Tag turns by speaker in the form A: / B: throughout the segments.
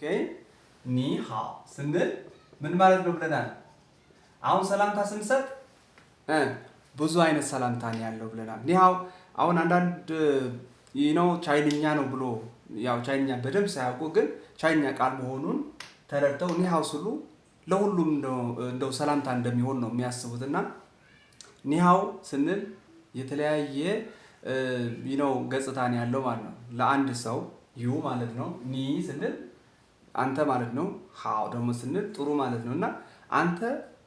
A: ኦኬ ኒሃው ስንል ምን ማለት ነው ብለናል? አሁን ሰላምታ ስንሰጥ ብዙ አይነት ሰላምታ ነው ያለው ብለናል። ኒሃው አሁን አንዳንድ ቻይንኛ ነው ብሎ ያው ቻይንኛ በደንብ ሳያውቁ ግን ቻይንኛ ቃል መሆኑን ተረድተው ኒሃው ስሉ ለሁሉም እንደው ሰላምታ እንደሚሆን ነው የሚያስቡትና ኒሃው ስንል የተለያየ ገጽታ ነው ያለው ማለት ነው። ለአንድ ሰው ዩ ማለት ነው። ኒ ስንል አንተ ማለት ነው። ሃው ደግሞ ስንል ጥሩ ማለት ነው። እና አንተ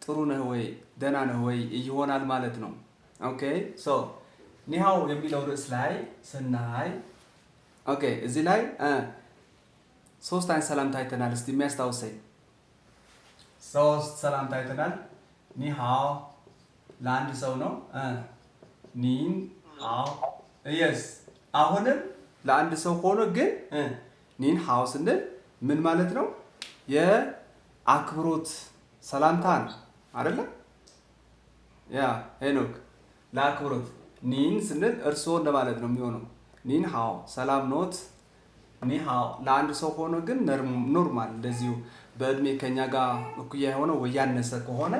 A: ጥሩ ነህ ወይ ደህና ነህ ወይ ይሆናል ማለት ነው። ኦኬ ሶ ኒሃው የሚለው ርዕስ ላይ ስናይ ኦኬ እዚህ ላይ ሶስት አይነት ሰላምታ አይተናል። እስቲ የሚያስታውሰኝ ሶስት ሰላምታ አይተናል። ኒሃው ለአንድ ሰው ነው። ኒን ሃው የስ አሁንም ለአንድ ሰው ሆኖ ግን ኒን ሃው ስንል ምን ማለት ነው? የአክብሮት ሰላምታ ነው አይደለ? ያ ሄኖክ ለአክብሮት ኒን ስንል እርስዎ እንደማለት ነው የሚሆነው። ኒን ሃው ሰላም ኖት። ኒ ሃው ለአንድ ሰው ሆኖ ግን ኖርማል እንደዚሁ በእድሜ ከኛ ጋር እኩያ የሆነ ወይ ያነሰ ከሆነ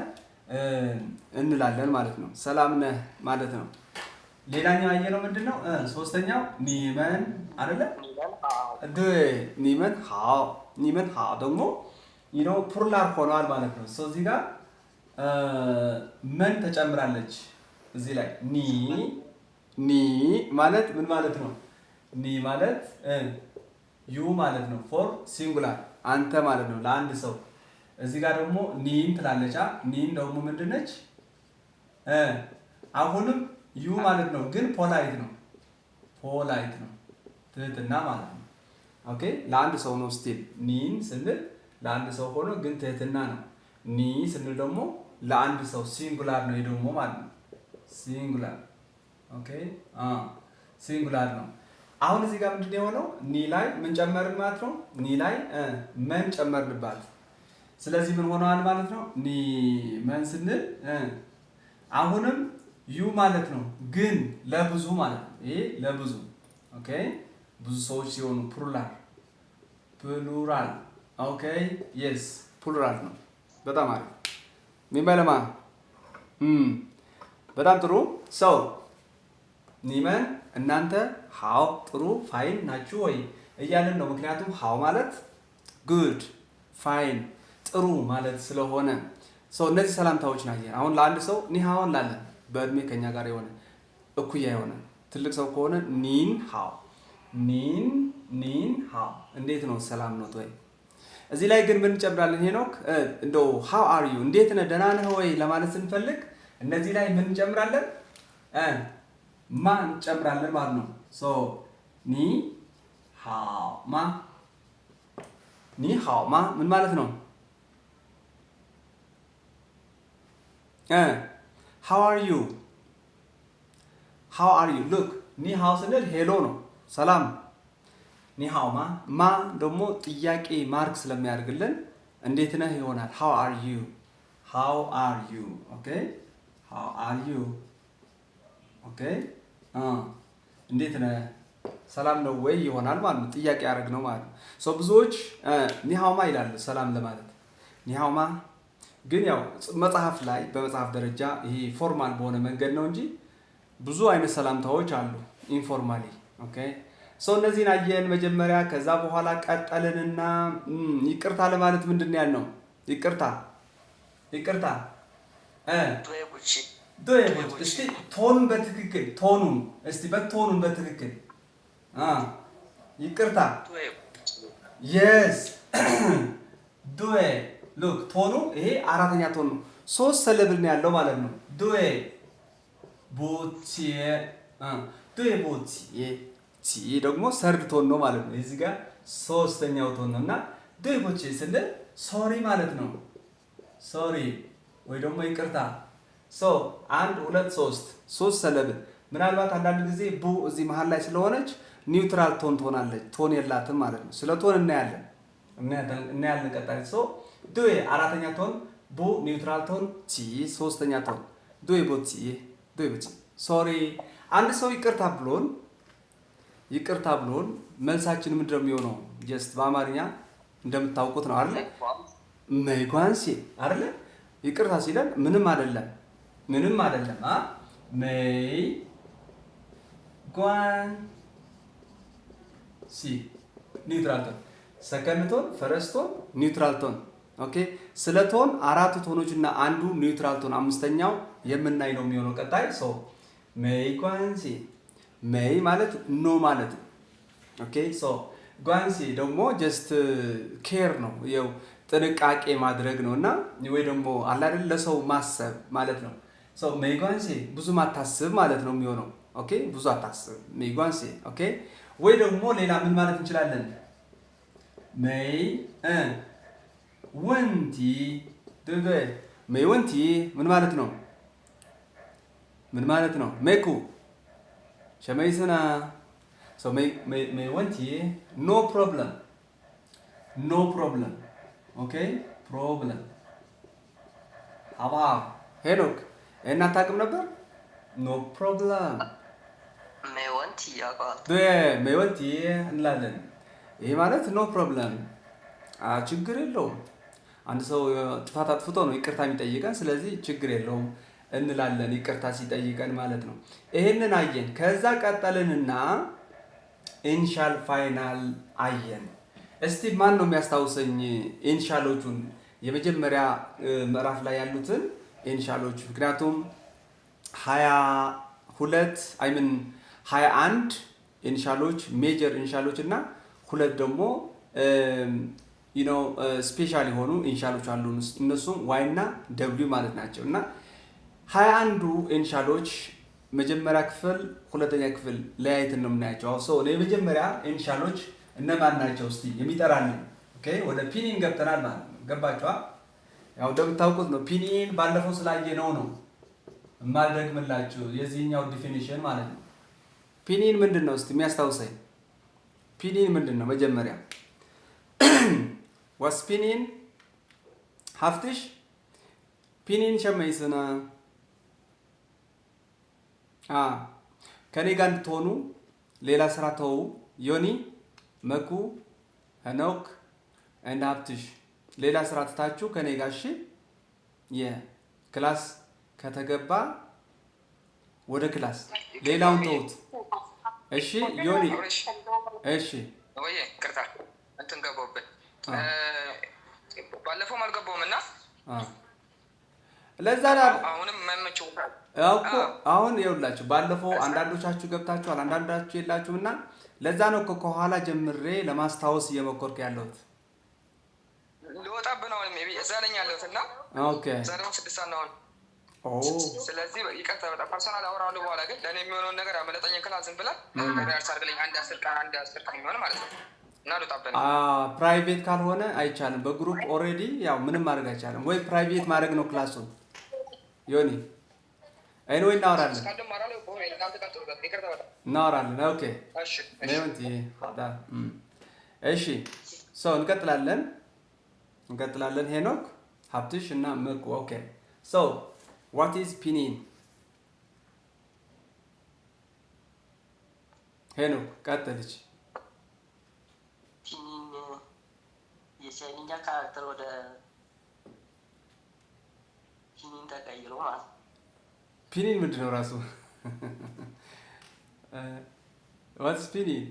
A: እንላለን ማለት ነው። ሰላም ነህ ማለት ነው። ሌላኛው ያየነው ምንድነው? ሶስተኛው ኒመን አይደለ? ኒመን ሃው ኒመን ሃው ደግሞ ፕሉራል ሆኗል ማለት ነው። እዚህ ጋር መን ተጨምራለች እዚህ ላይ ኒ ማለት ምን ማለት ነው? ኒ ማለት ዩ ማለት ነው። ፎር ሲንጉላር አንተ ማለት ነው ለአንድ ሰው። እዚህ ጋር ደግሞ ኒን ትላለች። ኒን ደግሞ ምንድነች? አሁንም ዩ ማለት ነው ግን ፖላይት ነው። ፖላይት ነው ትህትና ማለት ነው። ኦኬ ለአንድ ሰው ነው ስቲል ኒን ስንል ለአንድ ሰው ሆኖ ግን ትህትና ነው። ኒ ስንል ደግሞ ለአንድ ሰው ሲንጉላር ነው ደግሞ ማለት ነው። ሲንጉላር ኦኬ ሲንጉላር ነው። አሁን እዚህ ጋር ምንድነው የሆነው? ኒ ላይ ምን ጨመርን ማለት ነው? ኒ ላይ መን ጨመርንባት። ስለዚህ ምን ሆነዋል ማለት ነው? ኒ መን ስንል አሁንም ዩ ማለት ነው ግን ለብዙ ማለት ነው። ይሄ ለብዙ ኦኬ ብዙ ሰዎች ሲሆኑ ፕሉራል ኦኬ የስ ፕሉራል ነው። በጣም አሪፍ ሚባለማ በጣም ጥሩ ሰው ኒመን እናንተ ሃው ጥሩ ፋይን ናችሁ ወይ እያልን ነው። ምክንያቱም ሃው ማለት ጉድ ፋይን ጥሩ ማለት ስለሆነ ሰው እነዚህ ሰላምታዎች ናቸው። አሁን ለአንድ ሰው ኒ ሃው እንላለን። በእድሜ ከኛ ጋር የሆነ እኩያ የሆነ ትልቅ ሰው ከሆነ ኒን ሃው ኒን ሃው እንዴት ነው ሰላም ነው ወይ? እዚህ ላይ ግን ምን እንጨምራለን? ሄኖክ እንደው ሃው አር ዩ እንዴት ነህ ደህና ነህ ወይ ለማለት ስንፈልግ እነዚህ ላይ ምን እንጨምራለን? ማ እንጨምራለን ማለት ነው። ሶ ኒ ሃው ማ ምን ማለት ነው? ሃው አር ዩ ሉክ ኒ ሃው ስንል ሄሎ ነው ሰላም። ኒ ሃው ማ ደግሞ ጥያቄ ማርክ ስለሚያደርግልን እንዴት ነህ ይሆናል። ሃው አር ዩ ኦኬ ሃው አር ዩ ኦኬ እንዴት ነህ ሰላም ነው ወይ ይሆናል ማለት ነው። ጥያቄ ያደርግ ነው ማለት ነው። ሶ ብዙዎች ኒሃውማ ይላሉ ሰላም ለማለት ኒሃውማ። ግን ያው መጽሐፍ ላይ በመጽሐፍ ደረጃ ይሄ ፎርማል በሆነ መንገድ ነው እንጂ ብዙ አይነት ሰላምታዎች አሉ ኢንፎርማሊ ኦኬ። ሶ እነዚህን አየን መጀመሪያ። ከዛ በኋላ ቀጠልንና ይቅርታ ለማለት ምንድን ነው ያልነው? ይቅርታ እስቲ ቶኑን በትክክል ይቅርታ የስ ዱዌ ሉክ ቶኑ ይሄ አራተኛ ቶን ነው። ሶስት ሰለብል ነው ያለው ማለት ነው። ዱዌ ቦቲዬ ቺ ደግሞ ሰርድ ቶን ነው ማለት ነው። እዚህ ጋር ሶስተኛው ቶን ነው እና ዱዌ ቦቲዬ ስንል ሶሪ ማለት ነው። ሶሪ ወይ ደግሞ ይቅርታ። ሶ 1 2 3 ሰለብል። ምናልባት አንዳንድ ጊዜ ቡ እዚህ መሃል ላይ ስለሆነች ኒውትራል ቶን ትሆናለች። ቶን የላትም ማለት ነው። ስለ ቶን እናያለን ቀጣይ። ሶ ዱዌ አራተኛ ቶን፣ ቡ ኒውትራል ቶን፣ ቺ ሶስተኛ ቶን። ዱዌ ቦቲ ሶሪ። አንድ ሰው ይቅርታ ብሎን መልሳችን ምንድነው የሚሆነው? ጀስት በአማርኛ እንደምታውቁት ነው አይደል? ሜይጓንሲ አይደል? ይቅርታ ሲለን ምንም አይደለም ሜይ ጓንሲ ኒውትራል ቶን ሰከንድ ቶን ፈረስት ቶን ኒውትራል ቶን ኦኬ። ስለ ቶን አራቱ ቶኖች እና አንዱ ኒውትራል ቶን አምስተኛው የምናይ ነው የሚሆነው ቀጣይ። ሶ ሜይ ጓንሲ ሜይ ማለት ኖ ማለት ነው። ኦኬ ሶ ጓንሲ ደግሞ ጀስት ኬር ነው ያው ጥንቃቄ ማድረግ ነው እና ወይ ደግሞ አለ አይደል ለሰው ማሰብ ማለት ነው። ሶ ሜይ ጓንሲ ብዙ ማታስብ ማለት ነው የሚሆነው። ኦኬ ብዙ አታስብ ሜይ ጓንሲ ኦኬ። ወይ ደግሞ ሌላ ምን ማለት እንችላለን? ሜይ ወንቲ对不对 ሜይ ወንቲ ምን ማለት ነው? ሜኩ ሸመይስና ሶ ሜይ ወንቲ ኖ ፕሮብለም ኦኬ ፕሮብለም አባ ሄኖክ እና አታውቅም ነበር? ኖ ፕሮብለም
B: ሜይ ወንቲ ያውቃል።
A: ሜይ ወንቲ እንላለን። ይሄ ማለት ኖ ፕሮብለም ችግር የለውም። አንድ ሰው ጥፋት አጥፍቶ ነው ይቅርታ የሚጠይቀን፣ ስለዚህ ችግር የለውም እንላለን ይቅርታ ሲጠይቀን ማለት ነው። ይሄንን አየን። ከዛ ቀጠልንና ኢንሻል ፋይናል አየን። እስቲ ማን ነው የሚያስታውሰኝ ኢንሻሎቹን የመጀመሪያ ምዕራፍ ላይ ያሉትን ኢንሻሎች? ምክንያቱም 21 ኢንሻሎች ሜጀር ኢንሻሎች እና ሁለት ደግሞ ስፔሻል የሆኑ ኢንሻሎች አሉ። እነሱም ዋይ እና ደብሊው ማለት ናቸው። እና 21ዱ ኢንሻሎች መጀመሪያ ክፍል ሁለተኛ ክፍል ለያይተን ነው የምናያቸው። አሁን የመጀመሪያ ኢንሻሎች እነማን ናቸው? እስቲ የሚጠራልን። ኦኬ ወደ ፒኒን ገብተናል ማለት ነው። ገባችኋ? ያው እንደምታውቁት ነው ፒኒን ባለፈው ስላየነው ነው የማልደግምላችሁ የዚህኛው ዲፊኒሽን ማለት ነው። ፒኒን ምንድን ነው? እስቲ የሚያስታውሰኝ ፒኒን ምንድን ነው? መጀመሪያ ዋስ ፒኒን ሀፍትሽ ፒኒን ሸመይስና ከኔ ጋር እንድትሆኑ ሌላ ስራ ተው። ዮኒ መኩ ሄኖክ እና ሀብትሽ ሌላ ስራ ትታችሁ ከኔ ጋር እሺ። የክላስ ከተገባ ወደ ክላስ ሌላውን ተውት እሺ። ዮኒ እሺ
B: ወይ ቅርታ እንትን ገባሁበት ባለፈው አልገባሁም እና
A: ለዛ
B: አሁንም መመቸው
A: እኮ አሁን ይኸውላችሁ ባለፈው አንዳንዶቻችሁ ገብታችኋል፣ አንዳንዶቻችሁ የላችሁም እና ለዛ ነው እኮ ከኋላ ጀምሬ ለማስታወስ እየሞከርኩ ያለሁት።
B: ልወጣብህ ነው እዛ ነኝ ያለሁት እና
A: ኦኬ
B: ዛሬው 6 ሰዓት ነው አሁን። ስለዚህ ይቅርታ በጣም ፐርሰናል አወራለሁ በኋላ ግን ለእኔ የሚሆነውን ነገር ያመለጠኝን ክላስ ዝም ብለህ ሪያርስ አድርግልኝ አንድ 10 ቀን የሚሆን ማለት ነው እና ልወጣብህ ነው።
A: ፕራይቬት ካልሆነ አይቻልም። በግሩፕ ኦልሬዲ ያው ምንም ማድረግ አይቻልም። ወይ ፕራይቬት ማድረግ ነው ክላሱን ዮኒ ኤኒዌይ እናወራለን። ኦኬ እሺ ሰው እንቀጥላለን። ሄኖክ ሀብትሽ እና ምቁ ኦኬ ሶ ዋት ኢዝ ፒኒን? ሄኖክ ቀጥልች።
C: ፒኒን የቻይንኛ ካራክተር ወደ ፒኒን ተቀይሮ ማለት ነው።
A: ፒኒን ምንድን ነው ራሱ? ዋትስ ፒኒን?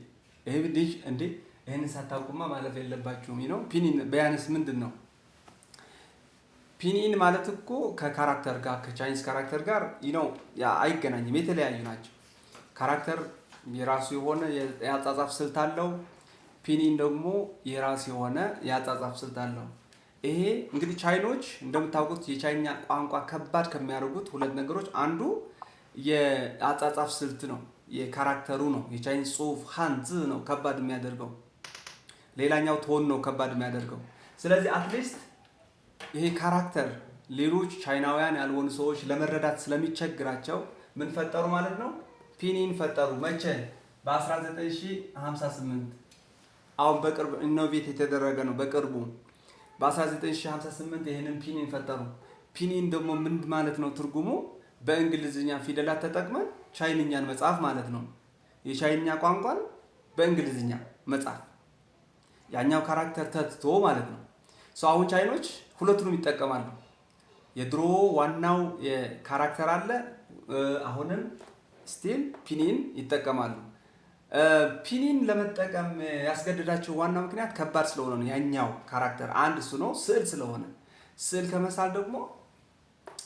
A: ይሄ ልጅ እንዴ ይሄን ሳታውቁማ ማለፍ የለባችሁም ነው። ፒኒን ቢያንስ ምንድን ነው? ፒኒን ማለት እኮ ከካራክተር ጋር ከቻይኒዝ ካራክተር ጋር አይገናኝም። የተለያዩ ናቸው። ካራክተር የራሱ የሆነ የአጻጻፍ ስልት አለው። ፒኒን ደግሞ የራሱ የሆነ የአጻጻፍ ስልት አለው። ይሄ እንግዲህ ቻይኖች እንደምታውቁት የቻይኛ ቋንቋ ከባድ ከሚያደርጉት ሁለት ነገሮች አንዱ የአጻጻፍ ስልት ነው፣ የካራክተሩ ነው። የቻይኒዝ ጽሁፍ ሃንዝ ነው ከባድ የሚያደርገው፣ ሌላኛው ቶን ነው ከባድ የሚያደርገው። ስለዚህ አትሊስት ይሄ ካራክተር ሌሎች ቻይናውያን ያልሆኑ ሰዎች ለመረዳት ስለሚቸግራቸው ምን ፈጠሩ ማለት ነው? ፒኒን ፈጠሩ። መቼ? በ1958 አሁን በቅርብ ኢኖቬት የተደረገ ነው። በቅርቡ በ1958 ይሄንን ፒኒን ፈጠሩ። ፒኒን ደግሞ ምን ማለት ነው? ትርጉሙ በእንግሊዝኛ ፊደላት ተጠቅመን ቻይንኛን መጻፍ ማለት ነው። የቻይንኛ ቋንቋን በእንግሊዝኛ መጻፍ። ያኛው ካራክተር ተትቶ ማለት ነው። አሁን ቻይኖች ሁለቱንም ይጠቀማሉ። የድሮ ዋናው የካራክተር አለ፣ አሁንም ስቲል ፒኒን ይጠቀማሉ። ፒኒን ለመጠቀም ያስገደዳቸው ዋናው ምክንያት ከባድ ስለሆነ ነው። ያኛው ካራክተር አንድ እሱ ነው፣ ስዕል ስለሆነ። ስዕል ከመሳል ደግሞ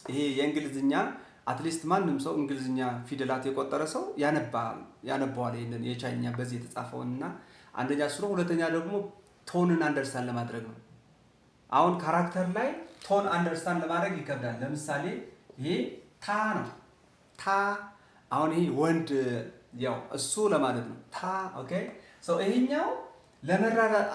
A: ይሄ የእንግሊዝኛ አትሊስት ማንም ሰው እንግሊዝኛ ፊደላት የቆጠረ ሰው ያነባዋል ይሄንን የቻይኛ በዚህ የተጻፈውንና አንደኛ እሱ ነው። ሁለተኛ ደግሞ ቶንን አንደርስታንድ ለማድረግ ነው። አሁን ካራክተር ላይ ቶን አንደርስታንድ ለማድረግ ይከብዳል። ለምሳሌ ይሄ ታ ነው። ታ አሁን ይሄ ወንድ ያው እሱ ለማለት ነው። ታ ኦኬ። ይሄኛው ለመረዳት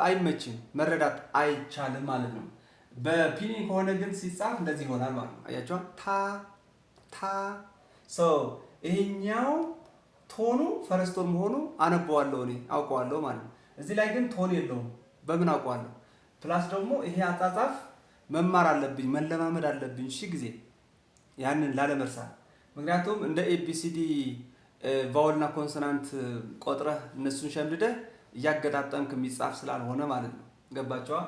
A: አይመችም፣ መረዳት አይቻልም ማለት ነው። በፒኒን ከሆነ ግን ሲጻፍ እንደዚህ ይሆናል ማለት ነው። አያችኋል? ታ ይሄኛው ቶኑ ፈረስቶን መሆኑ አነበዋለሁ እኔ አውቀዋለሁ ማለት ነው። እዚህ ላይ ግን ቶን የለውም። በምን አውቀዋለሁ? ፕላስ ደግሞ ይሄ አጻጻፍ መማር አለብኝ፣ መለማመድ አለብኝ ጊዜ ያንን ላለመርሳት። ምክንያቱም እንደ ኤቢሲዲ ቫውልና ኮንሶናንት ቆጥረህ እነሱን ሸምድደህ እያገጣጠምክ የሚጻፍ ስላልሆነ ማለት ነው። ገባቸዋ?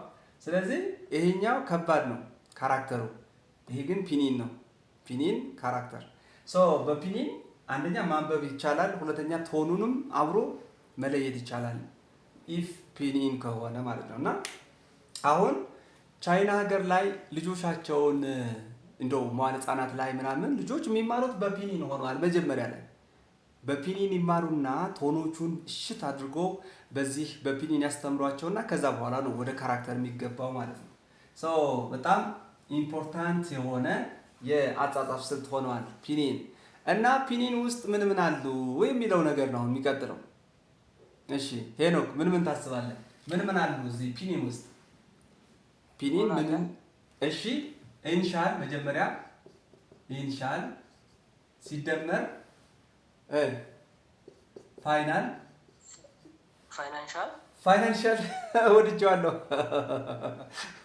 A: ስለዚህ ይሄኛው ከባድ ነው ካራክተሩ፣ ይሄ ግን ፒኒን ነው። ፒኒን ካራክተር በፒኒን አንደኛ ማንበብ ይቻላል፣ ሁለተኛ ቶኑንም አብሮ መለየት ይቻላል። ኢፍ ፒኒን ከሆነ ማለት ነው። እና አሁን ቻይና ሀገር ላይ ልጆቻቸውን እንደው መዋዕለ ሕፃናት ላይ ምናምን ልጆች የሚማሩት በፒኒን ሆነዋል። መጀመሪያ ላይ በፒኒን ይማሩና ቶኖቹን እሽት አድርጎ በዚህ በፒኒን ያስተምሯቸውና ከዛ በኋላ ነው ወደ ካራክተር የሚገባው ማለት ነው። በጣም ኢምፖርታንት የሆነ የአጻጻፍ ስልት ሆነዋል ፒኒን። እና ፒኒን ውስጥ ምን ምን አሉ የሚለው ነገር ነው የሚቀጥለው። እሺ ሄኖክ ምን ታስባለህ? ምን አሉ እዚህ ፒኒን ውስጥ? ፒኒን ምን? እሺ ኢንሻል መጀመሪያ ኢንሻል ሲደመር ፋይናንሻል ወድጄዋለሁ።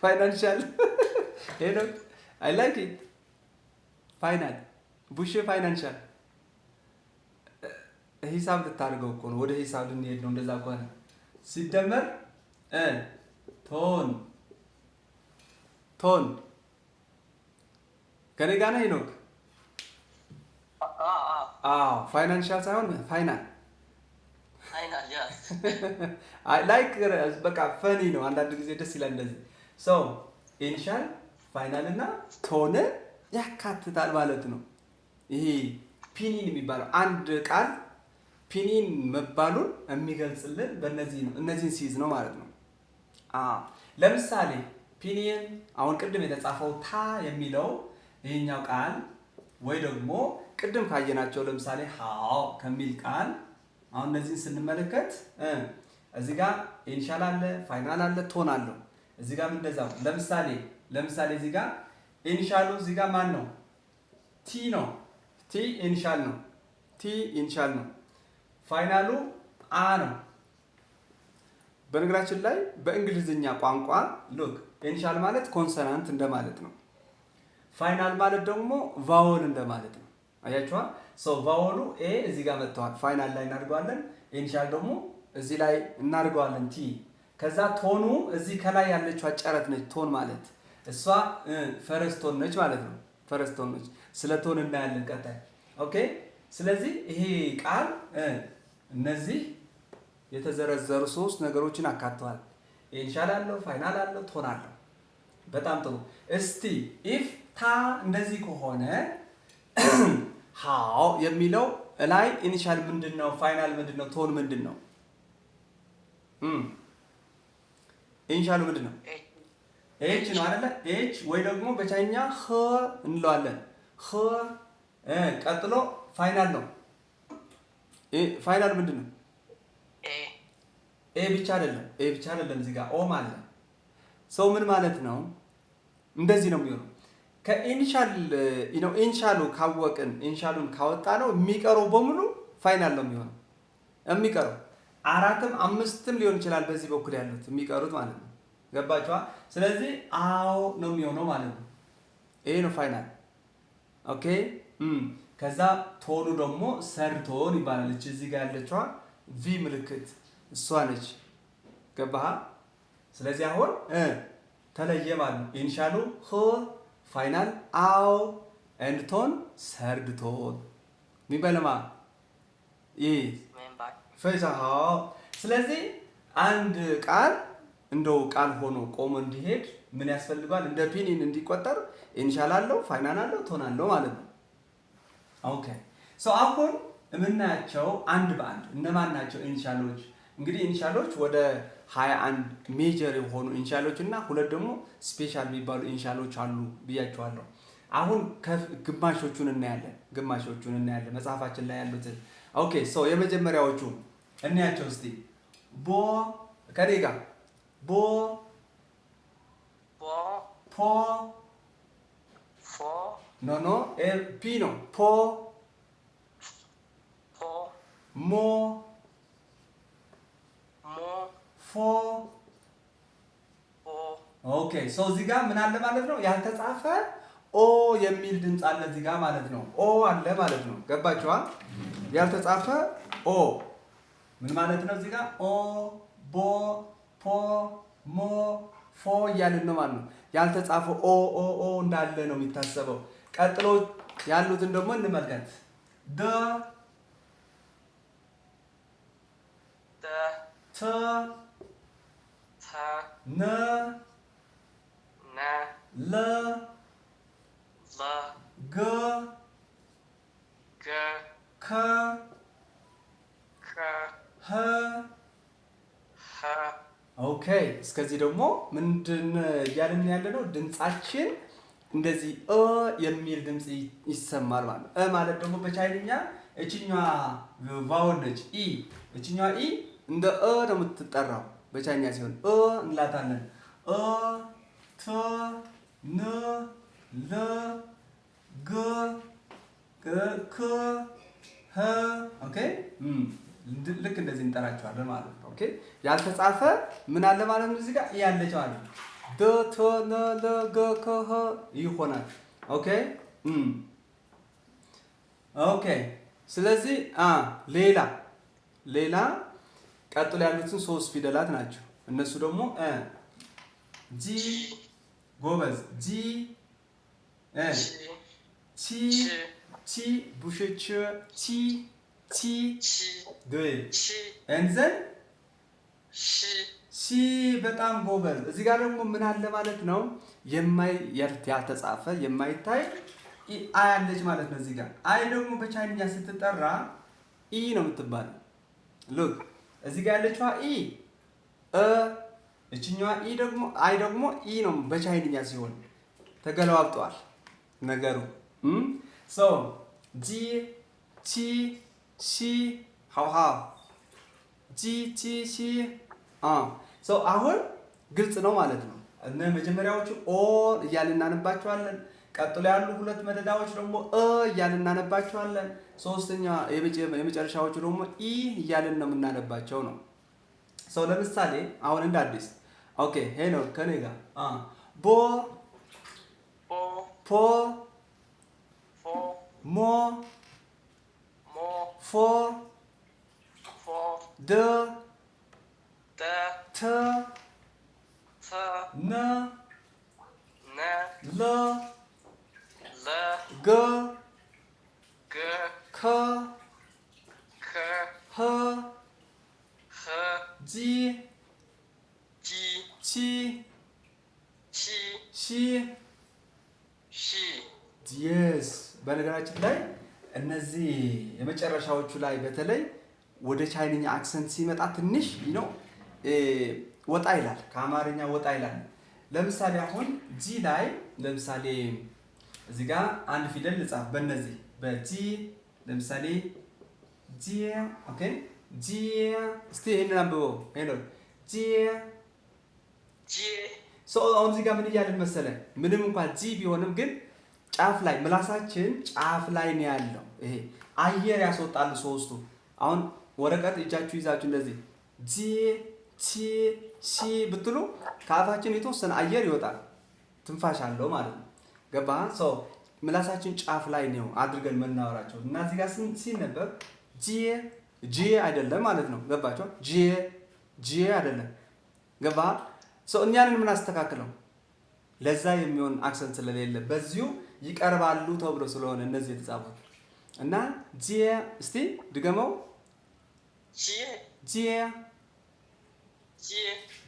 A: ፋይናንሻል ሄኖክ አይ ላይክ ኢት ፋይናል ቡሽ ፋይናንሻል ሂሳብ ልታደርገው እኮ ነው። ወደ ሂሳብ ልንሄድ ነው። እንደዛ ከሆነ ሲደመር ቶን ከኔ ጋር ነህ ሄኖክ? ፋይናንሻል ሳይሆን ፋይናል ላይክ በቃ ፈኒ ነው። አንዳንድ ጊዜ ደስ ይላል እንደዚህ። ኢንሻል ፋይናል እና ቶን ያካትታል ማለት ነው። ይሄ ፒኒን የሚባለው አንድ ቃል ፒኒን መባሉን የሚገልጽልን በእነዚህ ነው። እነዚህን ሲይዝ ነው ማለት ነው። ለምሳሌ ፒኒን አሁን ቅድም የተጻፈው ታ የሚለው ይሄኛው ቃል ወይ ደግሞ ቅድም ካየናቸው ለምሳሌ ሃው ከሚል ቃል አሁን እነዚህን ስንመለከት እዚህ ጋር ኢንሻል አለ፣ ፋይናል አለ፣ ቶን አለው። እዚህ ጋር እንደዛው ለምሳሌ እዚህ ጋር ኢንሻሉ እዚህ ጋር ማን ነው? ቲ ነው። ቲ ኢንሻል ነው። ፋይናሉ አ ነው። በነገራችን ላይ በእንግሊዝኛ ቋንቋ ሉክ ኢንሻል ማለት ኮንሶናንት እንደማለት ነው። ፋይናል ማለት ደግሞ ቫወል እንደማለት ነው። አያችኋ? ቫወሉ ኤ እዚህ ጋር መጥተዋል። ፋይናል ላይ እናድርገዋለን። ኢንሻል ደግሞ እዚህ ላይ እናድርገዋለን ቲ። ከዛ ቶኑ እዚህ ከላይ ያለችው ጨረት ነች። ቶን ማለት እሷ ፈረስቶን ነች ማለት ነው። ፈረስቶን ነች። ስለ ቶን እናያለን ቀጣይ። ኦኬ። ስለዚህ ይሄ ቃል እነዚህ የተዘረዘሩ ሶስት ነገሮችን አካተዋል። ኢንሻል አለው፣ ፋይናል አለው፣ ቶን አለው። በጣም ጥሩ። እስቲ ኢፍ ታ እንደዚህ ከሆነ ሃው የሚለው ላይ ኢኒሻል ምንድነው? ፋይናል ምንድነው? ቶን ምንድነው? ኢኒሻሉ ምንድነው? ኤች ነው አይደለ? ኤች ወይ ደግሞ በቻይኛ ኸ እንለዋለን። ኸ ቀጥሎ ፋይናል ነው። ፋይናል ምንድነው? ኤ ብቻ አይደለም እዚህ ጋር ኦም አለ። ሰው ምን ማለት ነው? እንደዚህ ነው የሚሆነው። ከኢኒሻል ኢኒሻሉ ካወቅን ኢኒሻሉን ካወጣ ነው የሚቀረው በሙሉ ፋይናል ነው የሚሆነው። የሚቀረው 4ም 5ም ሊሆን ይችላል በዚህ በኩል ያሉት የሚቀሩት ማለት ነው። ገባችኋ? ስለዚህ አዎ ነው የሚሆነው ማለት ነው። ይሄ ነው ፋይናል። ኦኬ። ከዛ ቶኑ ደግሞ ሰርድ ቶን ይባላል። እዚህ ጋር ያለችዋ ቪ ምልክት እሷ ነች ገባህ? ስለዚህ አሁን ተለየ ማለት ነው። ኢኒሻሉ ህ ፋይናል አው ኤንድ ቶን ሰርድ ቶን የሚበለማ ይህ ፈይሳሃ። ስለዚህ አንድ ቃል እንደው ቃል ሆኖ ቆሞ እንዲሄድ ምን ያስፈልጋል? እንደ ፒኒን እንዲቆጠር ኢኒሻል አለው ፋይናል አለው ቶን አለው ማለት ነው። ኦኬ ሶ አሁን የምናያቸው አንድ በአንድ እነማን ናቸው ኢኒሻሎች? እንግዲህ ኢኒሻሎች ወደ 21 ሜጀር የሆኑ ኢኒሻሎች እና ሁለት ደግሞ ስፔሻል የሚባሉ ኢኒሻሎች አሉ ብያቸዋለሁ። አሁን ግማሾቹን እናያለን መጽሐፋችን ላይ ያሉትን። ኦኬ ሶ የመጀመሪያዎቹ እንያቸው እስቲ። ቦ ከዴጋ ቦ ፖ ኖ ፒ ነው ፖ ሞ ፎ። ኦኬ ሶ እዚህ ጋር ምን አለ ማለት ነው? ያልተጻፈ ኦ የሚል ድምፅ አለ እዚህ ጋር ማለት ነው። ኦ አለ ማለት ነው። ገባችኋ? ያልተጻፈ ኦ ምን ማለት ነው? እዚህ ጋር ኦ ቦ ፖ ሞ ፎ እያልን ነው ማለት ነው። ያልተጻፈ ኦ ኦ ኦ እንዳለ ነው የሚታሰበው። ቀጥሎ ያሉትን ደግሞ እንመልከት። ደ ተ ነ ለ ገ ከ ሀ። ኦኬ እስከዚህ ደግሞ ምንድን እያልን ያለ ነው? ድምጻችን እንደዚህ የሚል ድምጽ ይሰማል ማለት ነው። ማለት ደግሞ በቻይንኛ እችኛዋ ቫወል ነች ኢ። እችኛዋ ኢ እንደ ነው የምትጠራው በቻይኛ ሲሆን እንላታለን። ተ ነ ለ ገ ከ ሀ። ኦኬ ልክ እንደዚህ እንጠራቸዋለን ማለት ነው። ኦኬ ያልተጻፈ ምን አለ ማለት ነው? እዚህ ጋር ያለች ማለት ነው። ደ ተ ነ ለ ገ ከ ሀ ይሆናል። ኦኬ ኦኬ ስለዚህ ሌላ ቀጥሎ ያሉትን 3 ፊደላት ናቸው። እነሱ ደግሞ ጂ ጎበዝ ጂ ቺ ቺ ቡሽች ቺ ቺ ዶይ እንዘን ሺ በጣም ጎበዝ። እዚህ ጋር ደግሞ ምን አለ ማለት ነው? ያልተጻፈ የማይታይ አይ አለች ማለት ነው። እዚህ ጋር አይ ደግሞ በቻይንኛ ስትጠራ ኢ ነው የምትባለው። ሉክ እዚህ ጋር ያለችዋ ኢ እችኛዋ ኢ ደግሞ አይ ደግሞ ኢ ነው በቻይንኛ ሲሆን ተገለዋብጠዋል ነገሩ። ሶ ጂ ቺ ሺ ሃው ጂ ቺ ሺ ሶ አሁን ግልጽ ነው ማለት ነው። እነ መጀመሪያዎቹ ኦ እያልን እናነባቸዋለን። ቀጥሎ ያሉ ሁለት መደዳዎች ደግሞ እያልን እናነባቸዋለን። ሶስተኛ የመጨረሻዎቹ ደግሞ ኢ እያልን ነው የምናነባቸው ነው። ሰው ለምሳሌ አሁን እንደ አዲስ ኦኬ ሄኖ ከኔ ጋር ቦ ፖ ሞ ፎ ደ ተ ነ ለ ገ ከ ሀ ጂ ቺ ሺ የስ። በነገራችን ላይ እነዚህ የመጨረሻዎቹ ላይ በተለይ ወደ ቻይንኛ አክሰንት ሲመጣ ትንሽ ነው ወጣ ይላል፣ ከአማርኛ ወጣ ይላል። ለምሳሌ አሁን ጂ ላይ ለምሳሌ እዚህ ጋር አንድ ፊደል ልጻፍ። በእነዚህ በጂ ለምሳሌ ጂ ኦኬ ጂ እስቲ ይሄንን አንብበው ሄሎ ጂ አሁን እዚህ ጋር ምን እያልን መሰለ? ምንም እንኳን ጂ ቢሆንም ግን ጫፍ ላይ ምላሳችን ጫፍ ላይ ነው ያለው። ይሄ አየር ያስወጣሉ ሶስቱ። አሁን ወረቀት እጃችሁ ይዛችሁ እንደዚህ ጂ ቺ ሺ ብትሉ ከአፋችን የተወሰነ አየር ይወጣል፣ ትንፋሽ አለው ማለት ነው። ገባህ? ሰው ምላሳችን ጫፍ ላይ ነው አድርገን መናወራቸው እና እዚህ ጋር ሲነበብ ጂ አይደለም ማለት ነው። ገባችሁ? ጂ አይደለም ገባ ሰው እኛንን ምን አስተካክለው ለዛ የሚሆን አክሰንት ስለሌለ በዚሁ ይቀርባሉ ተብሎ ስለሆነ እነዚህ የተጻፉት እና ጂየ እስቲ ድገመው ጂየ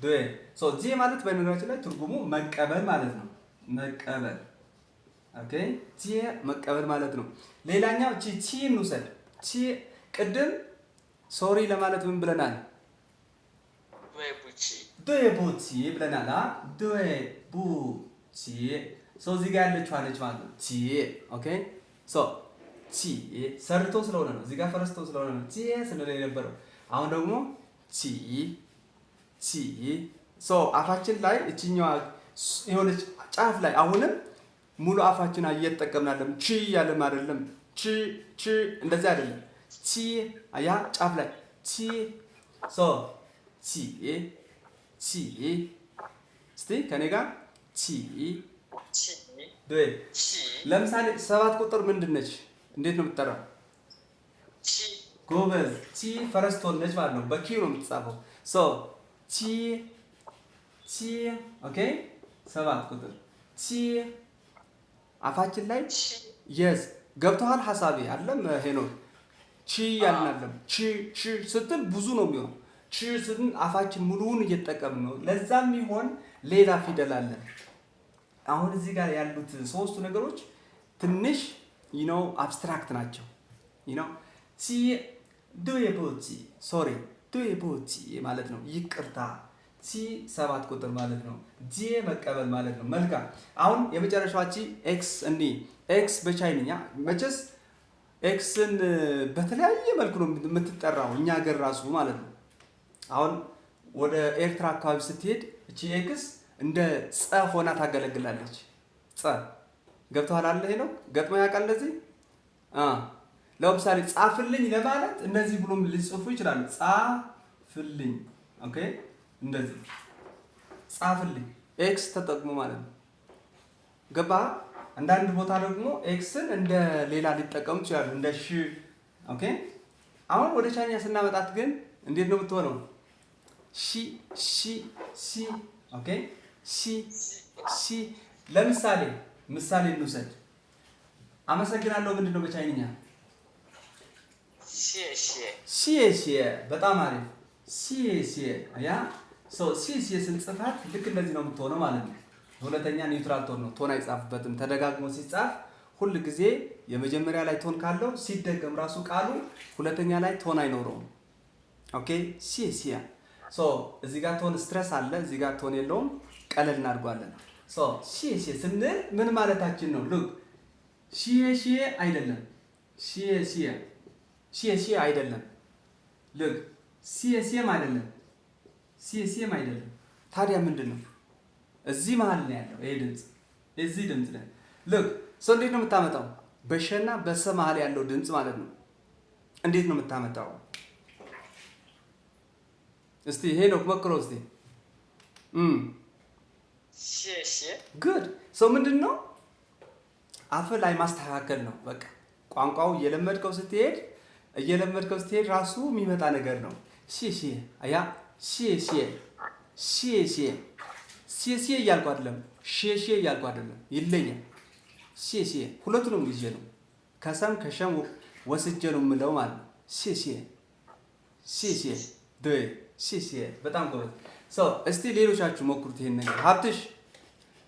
A: ዶይ ሶ ጂየ ማለት በነገራችን ላይ ትርጉሙ መቀበል ማለት ነው መቀበል ኦኬ ጂየ መቀበል ማለት ነው ሌላኛው ቺ እንውሰድ ቺ ቅድም ሶሪ ለማለት ምን ብለናል ዶይቡቺ ብለናል ዶይቡቺ ሶ እዚህ ጋር ያለችው አለች ማለት ነው ቺ ኦኬ ሶ ቺ ሰርቶ ስለሆነ ነው እዚህ ጋር ፈረስቶ ስለሆነ ነው ቺ ስለሆነ የነበረው አሁን ደግሞ ቺ ሶ አፋችን ላይ እቺኛዋ የሆነች ጫፍ ላይ አሁንም ሙሉ አፋችን እየተጠቀምናለን ቺ ያለም አይደለም ቺ እንደዚህ አይደለም ቺ አያ ጫፍ ላይ ቺ ሶ ቺ እስቲ ከኔ ጋር ቺ ዶይ ለምሳሌ 7 ቁጥር ምንድን ነች እንዴት ነው የምትጠራው ጎበዝ ቺ ፈረስቶን ነች ማለት ነው በኪው ነው የምትጻፈው ሶ ቺ ኦኬ 7 ቁጥር ቺ አፋችን ላይ የስ ገብተዋል ሐሳቤ አይደለም ሄኖክ ቺ ያልናለም ቺ ስትል ብዙ ነው የሚሆነው ቺ ስንል አፋችን ሙሉውን እየተጠቀምን ነው ለዛም ይሆን ሌላ ፊደል አለ አሁን እዚህ ጋር ያሉት ሶስቱ ነገሮች ትንሽ አብስትራክት ናቸው ቺ ዶይቦቺ ሶሪ ዶይቦቺ ማለት ነው ይቅርታ ቺ 7 ቁጥር ማለት ነው ጂ መቀበል ማለት ነው መልካም አሁን የመጨረሻዋ ቺ ኤክስ እንዲ ኤክስ በቻይንኛ መቼስ ኤክስን በተለያየ መልኩ ነው የምትጠራው እኛ ሀገር ራሱ ማለት ነው አሁን ወደ ኤርትራ አካባቢ ስትሄድ እቺ ኤክስ እንደ ጸ ሆና ታገለግላለች ጸ ገብቷል አለ ነው ገጥሞ ያውቃል እንደዚህ ለምሳሌ ጻፍልኝ ለማለት እነዚህ ብሎም ሊጽፉ ይችላሉ ጻፍልኝ ኦኬ እንደዚህ ጻፍልኝ ኤክስ ተጠቅሞ ማለት ነው ገባ አንዳንድ ቦታ ደግሞ ኤክስን እንደ ሌላ ሊጠቀሙ ይችላሉ እንደ ሺ ኦኬ አሁን ወደ ቻይኛ ስናመጣት ግን እንዴት ነው የምትሆነው ሺ ኦኬ ሺ ለምሳሌ ምሳሌ እንውሰድ አመሰግናለሁ ምንድነው በቻይንኛ ሺ በጣም አሪፍ ሺ ያ ሺ ስንጽፋት ልክ እንደዚህ ነው የምትሆነው ማለት ነው ሁለተኛ ኒውትራል ቶን ነው ቶን አይጻፍበትም ተደጋግሞ ሲጻፍ ሁሉ ጊዜ የመጀመሪያ ላይ ቶን ካለው ሲደገም ራሱ ቃሉ ሁለተኛ ላይ ቶን አይኖረውም ኦኬ ሺ እዚህ ጋር ቶን ስትረስ አለ እዚህ ጋር ቶን የለውም ቀለል እናድርጓለን ሺ ስንል ምን ማለታችን ነው ሉክ ሺ አይደለም ሺ አይደለም ሉክ ሺም አይደለም ሺም አይደለም ታዲያ ምንድነው እዚህ መሃል ነው ያለው ይሄ ድምጽ እዚህ ድምጽ ላይ ሉክ እንዴት ነው የምታመጣው በሸና በሰ መሃል ያለው ድምጽ ማለት ነው እንዴት ነው የምታመጣው እስቲ ሄኖክ ሞክሮ እስቲ ጉድ ምንድነው አፍ ላይ ማስተካከል ነው በቃ ቋንቋው እየለመድከው ስትሄድ ራሱ የሚመጣ ነገር ነው ሺ አያ ሺ እያልኩ አይደለም ሺ እያልኩ አይደለም ይለያል ሺ ሁለቱንም ይዤ ነው ከሰም ከሸም ወስጄ ነው የምለው ማለት ነው ሺ ዶይ ሺ በጣም ጎበዝ እስቲ ሌሎቻችሁ ሞክሩት ይሄን ነገር ሀብትሽ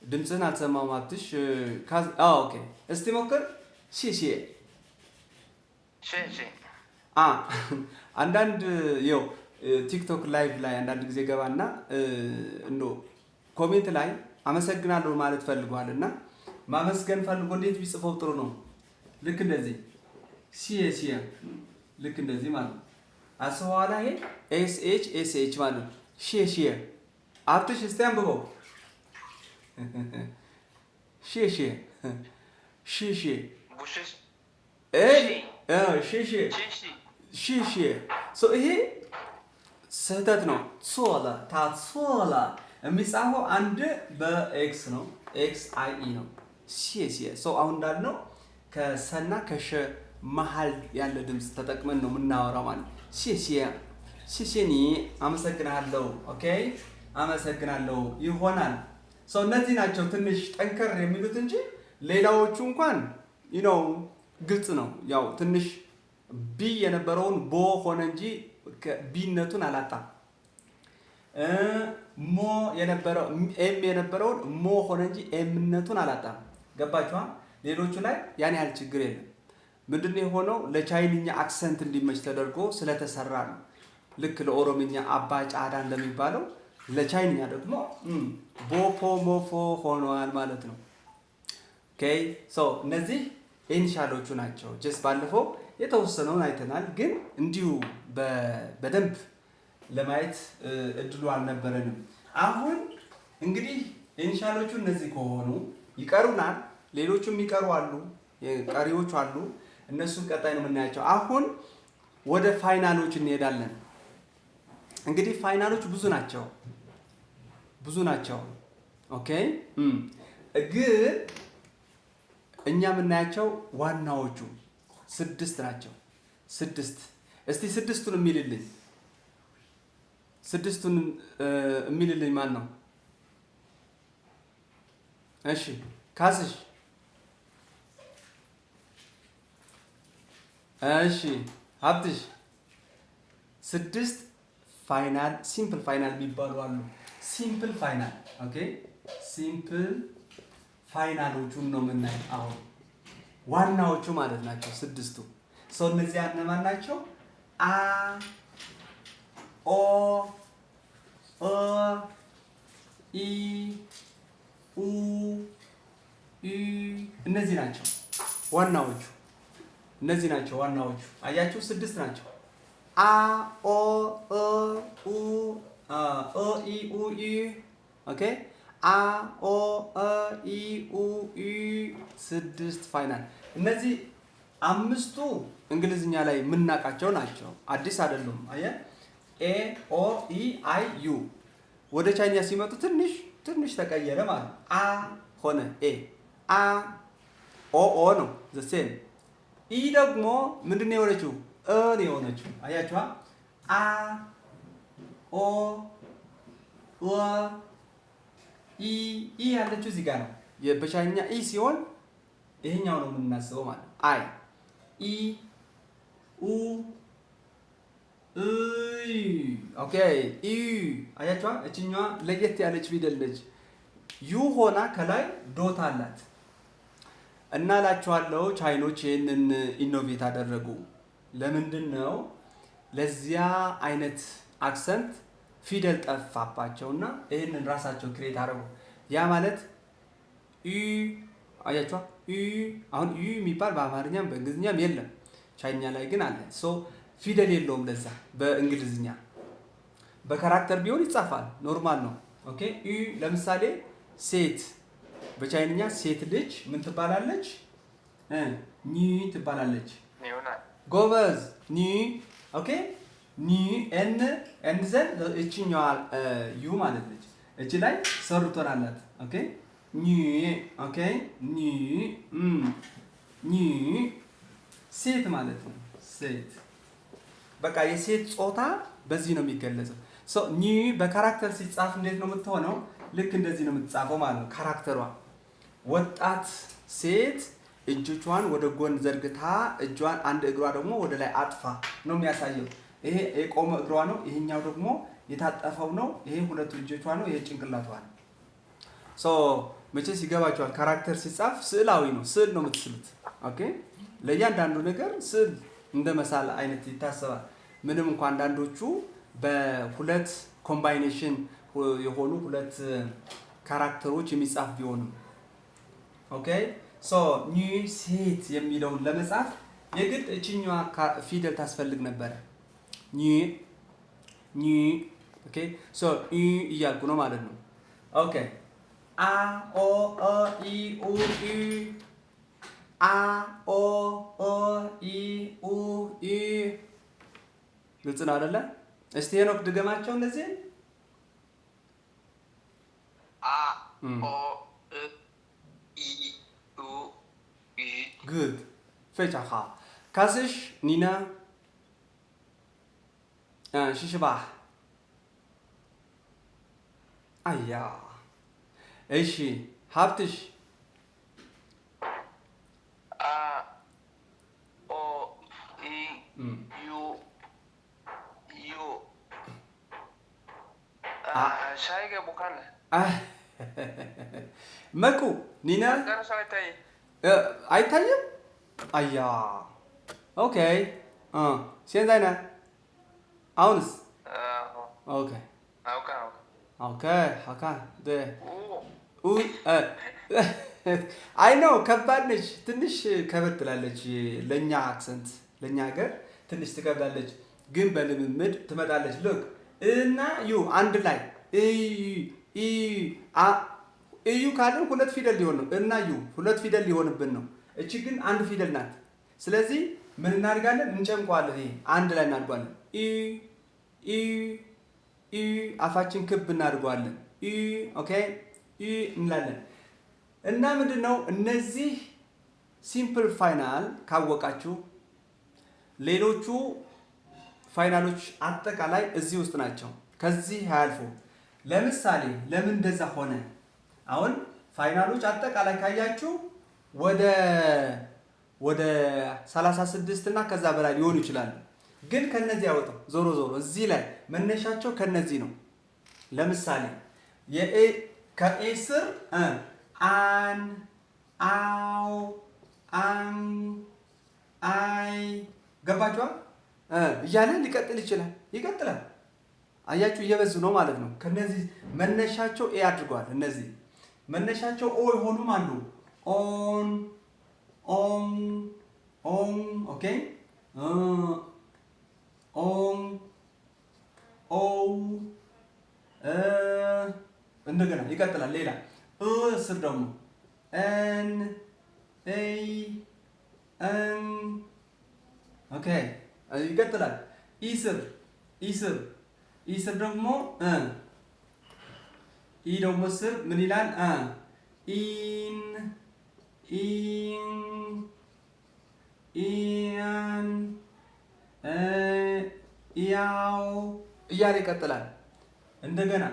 A: ድምጽህን አልሰማሁም ሀብትሽ ኦኬ እስቲ ሞክር ሺ አንዳንድ ይኸው ቲክቶክ ላይቭ ላይ አንዳንድ ጊዜ ገባና ኮሜንት ላይ አመሰግናለሁ ማለት ፈልጓልና ማመስገን ፈልጎ እንዴት ቢጽፈው ጥሩ ነው ልክ እንደዚህ ሺ ልክ እንደዚህ ማለት ነው አስዋላ ይሄ ኤስ ማለት ነው ሺ አብትሽ እስቲ አንብበው ሺ ይሄ ስህተት ነው ጾላ የሚጻፈው አንድ በኤክስ ነው ኤክስ አይ ኢ ነው ሺ አሁን እንዳልነው ከሰና ከሸ መሃል ያለ ድምጽ ተጠቅመን ነው የምናወራው ማለት ሺ አመሰግናለሁ ኦኬ አመሰግናለሁ ይሆናል። ሰው እነዚህ ናቸው ትንሽ ጠንከር የሚሉት እንጂ ሌላዎቹ እንኳን ግልጽ ነው። ያው ትንሽ ቢ የነበረውን ቦ ሆነ እንጂ ቢነቱን አላጣም። ሞ የነበረው ኤም የነበረውን ሞ ሆነ እንጂ ኤምነቱን አላጣም። ገባችኋ? ሌሎቹ ላይ ያን ያህል ችግር የለም። ምንድነው የሆነው? ለቻይንኛ አክሰንት እንዲመች ተደርጎ ስለተሰራ ነው። ልክ ለኦሮምኛ አባ ጫዳ እንደሚባለው ለቻይንኛ ደግሞ ቦፖ ሞፎ ሆኗል ማለት ነው። ኦኬ ሶ እነዚህ ኢኒሻሎቹ ናቸው። ጀስት ባለፈው የተወሰነውን አይተናል፣ ግን እንዲሁ በደንብ ለማየት እድሉ አልነበረንም። አሁን እንግዲህ ኢኒሻሎቹ እነዚህ ከሆኑ ይቀሩናል። ሌሎቹም ይቀሩ አሉ፣ ቀሪዎቹ አሉ። እነሱን ቀጣይ ነው የምናያቸው። አሁን ወደ ፋይናሎች እንሄዳለን። እንግዲህ ፋይናሎች ብዙ ናቸው። ኦኬ ግን እኛ የምናያቸው ዋናዎቹ 6 ናቸው። 6 እስቲ 6ቱን የሚልልኝ ማን ነው? እሺ ካስሽ። እሺ ሀብትሽ። 6 ፋይናል ሲምፕል ፋይናል የሚባሉ አሉ። ሲምፕል ፋይናል ኦኬ። ሲምፕል ፋይናሎቹን ነው የምናየው አሁን፣ ዋናዎቹ ማለት ናቸው 6ቱ። ሰው እነዚህ እነማን ናቸው? አ ኦ እ ኢ ኡ ኢ እነዚህ ናቸው ዋናዎቹ። አያችሁ 6 ናቸው። አ ኦ እ ኡ ኢ ኡ ኢ ኦኬ። አ ኦ ኢ ኡ ኢ 6 ፋይናል። እነዚህ 5ቱ እንግሊዝኛ ላይ የምናውቃቸው ናቸው፣ አዲስ አይደሉም። አየህ ኤ ኦ ኢ አይ ዩ። ወደ ቻይኛ ሲመጡ ትንሽ ተቀየረ ማለት ነው። አ ሆነ ኤ። አ ኦ ኦ ነው ዘ ሴም። ኢ ደግሞ ምንድነው የሆነችው? እ ነው የሆነችው። አያችኋ? አ ኦ ኦ ኢ ያለችው እዚህ ጋር ነው። በቻይኛ ኢ ሲሆን ይሄኛው ነው የምናስበው ማለት ነው። አይ ኢ ኡ ኢ ኦኬ ኢ አያችኋ? እችኛዋ ለየት ያለች ፊደል ነች። ዩ ሆና ከላይ ዶት አላት እና እላችኋለሁ ቻይኖች ይህንን ኢኖቬት አደረጉ። ለምንድን ነው? ለዚያ አይነት አክሰንት ፊደል ጠፋባቸውና ይህንን ራሳቸው ክሬት አደረጉ። ያ ማለት ዩ አያችኋ? ዩ አሁን ዩ የሚባል በአማርኛም በእንግሊዝኛም የለም፣ ቻይኛ ላይ ግን አለ። ሶ ፊደል የለውም ለዛ። በእንግሊዝኛ በካራክተር ቢሆን ይጻፋል፣ ኖርማል ነው። ኦኬ ዩ ለምሳሌ ሴት፣ በቻይንኛ ሴት ልጅ ምን ትባላለች? ኒ ትባላለች። ጎበዝ ኒ። ኦኬ ኒ ኤን ዘን እቺኛዋ ዩ ማለት ነች። እቺ ላይ ሰርቶን አላት። ኦኬ ኒ ኦኬ ኒ ኒ ሴት ማለት ነው። ሴት በቃ የሴት ጾታ በዚህ ነው የሚገለጸው። ሶ ኒ በካራክተር ሲጻፍ እንዴት ነው የምትሆነው? ልክ እንደዚህ ነው የምትጻፈው ማለት ነው። ካራክተሯ ወጣት ሴት እጆቿን ወደ ጎን ዘርግታ እጇን አንድ እግሯ ደግሞ ወደ ላይ አጥፋ ነው የሚያሳየው። ይሄ የቆመ እግሯ ነው፣ ይሄኛው ደግሞ የታጠፈው ነው። ይሄ ሁለቱ እጆቿ ነው፣ ይሄ ጭንቅላቷ ነው። ሶ መቼስ ይገባቸዋል። ካራክተር ሲጻፍ ስዕላዊ ነው፣ ስዕል ነው የምትስሉት። ኦኬ ለእያንዳንዱ ነገር ስዕል እንደ መሳል አይነት ይታሰባል። ምንም እንኳን አንዳንዶቹ በሁለት ኮምባይኔሽን የሆኑ ሁለት ካራክተሮች የሚጻፍ ቢሆንም ኦኬ ሶ ኒ ሴት የሚለውን ለመጻፍ የግድ እችኛዋ ፊደል ታስፈልግ ነበር። ኒ ኒ ኦኬ ሶ ኢ እያልኩ ነው ማለት ነው። ኦኬ አ ኦ ኢ ኡ ኢ አ ኦ ኢ ኡ ኢ ግልጽ ነው አይደለ? እስቲ ሄኖክ ድገማቸው እነዚህ
B: አ ኦ ኢ ኡ ኢ
A: ጉድ 非常好 开始你呢是吧 አያ እሺ ሀብትሽ
D: ኦ ኢ ዩ ዩ ሻይ ገቡካለ
A: መኩ ኒና
D: ደረሰው አይታይ
A: አይታይም አያ ኦኬ现在呢አሁንስ ኦኬ ኦኬ ሀካ አይ ነው ከባድ ነች ትንሽ ከበድ ትላለች ለኛ አክሰንት ለኛ ሀገር ትንሽ ትከብዳለች ግን በልምምድ ትመጣለች ሎክ እና ዩ አንድ ላይ እዩ ካልን ሁለት ፊደል ሊሆን ነው እና ዩ ሁለት ፊደል ሊሆንብን ነው እቺ ግን አንድ ፊደል ናት ስለዚህ ምን እናድርጋለን እንጨምቀዋለን ይሄ አንድ ላይ እናድርጋለን አፋችን ክብ እናድርገዋለን ኦኬ እንላለን እና ምንድነው እነዚህ ሲምፕል ፋይናል ካወቃችሁ ሌሎቹ ፋይናሎች አጠቃላይ እዚህ ውስጥ ናቸው ከዚህ አያልፉ ለምሳሌ ለምን እንደዛ ሆነ አሁን ፋይናሎች አጠቃላይ ካያችሁ ወደ 36 እና ከዛ በላይ ሊሆኑ ይችላሉ ግን ከነዚህ ያወጣው ዞሮ እዚህ ላይ መነሻቸው ከነዚህ ነው ለምሳሌ ከኤ ስር አን አው አን አይ ገባችኋል እያለ ሊቀጥል ይቀጥላል አያችሁ እየበዙ ነው ማለት ነው ከነዚህ መነሻቸው ኤ አድርገዋል እነዚህ መነሻቸው ኦ የሆኑም አሉ ኦን ኦኬ እንደገና ይቀጥላል ሌላ ስር ደግሞ ኤን ኤይ ኤን ኦኬ ይቀጥላል ኢስር ደግሞ ደግሞ ስር ምን ይላል ኢን ኢያን ያው እያለ ይቀጥላል እንደገና